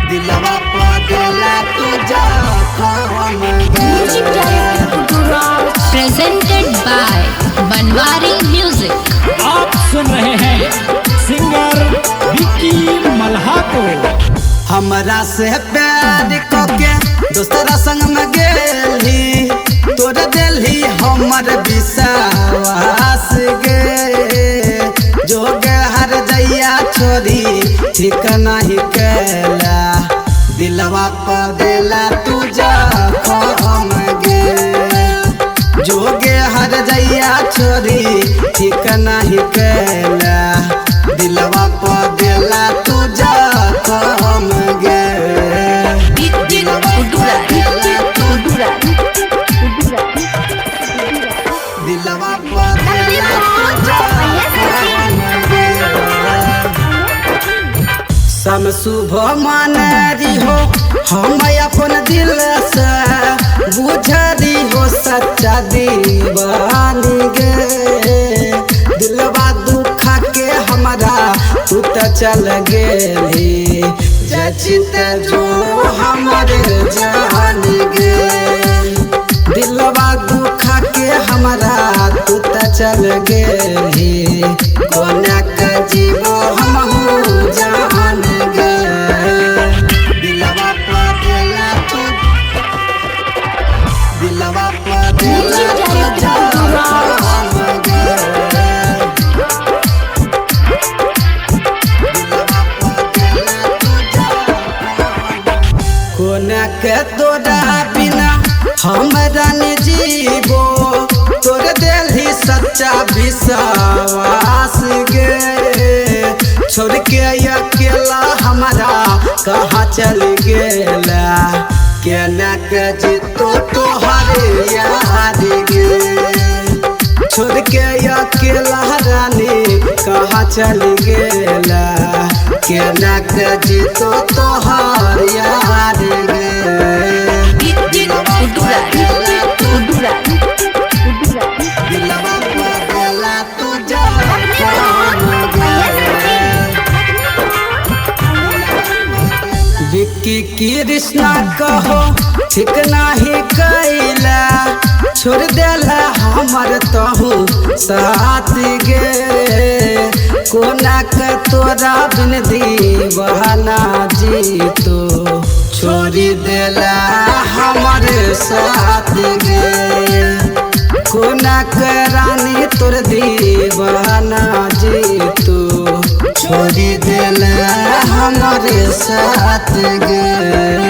दिलवा पगला तुझा प्रेजेंटेड बाय बनवारी म्यूजिक। आप सुन रहे हैं सिंगर विक्की मल्हा को। हमरा से प्यार के दोस्तरा संग में गेली तोड़ दिली हमर विश्वास गे जोगे हर जैया छोरी ठीक नहीं कैला दिलवा पगला तुझा खम गे जोगे हर जैया छोरी ठीक नहीं कैला दिलवा पगला तुझा खम गे दिलवा पगला तुझा सम शुभ मानरी हो हम अपन दिल से बुझरी हो सच्चा दीवानी गे दिलवा दुख के हमारा तू तो चल गेली जचित जो हमारे जान गे दिलवा दुख के हमारा तू तो चल गेली कोना का जीवो हम जान गे दिलवा पगला तू दिलवा पगला तुझा खम गे दिलवा पगला तुझा कोना के तोरा बिना हमरा ने जीवो तोर दिल सच्चा विश्वास गे छोड़ के अकेला हमारा कहाँ चल गेला केना के जीतो तोहरे याद गे छोड़ के अकेला रानी कहाँ चल गेला केना के जीतो तोहर याद गे दिलवा पगला तुझा विक्की कृष्णा कहो ठीक नहीं कैला छोड़ देला हमर तहु साथ गे कोना के तोरा बिन दीवाना जीतो छोड़ी देला हमर साथ गे कोना के रानी तोर दीवाना जीतो छोड़ी देला हमारे साथ गे।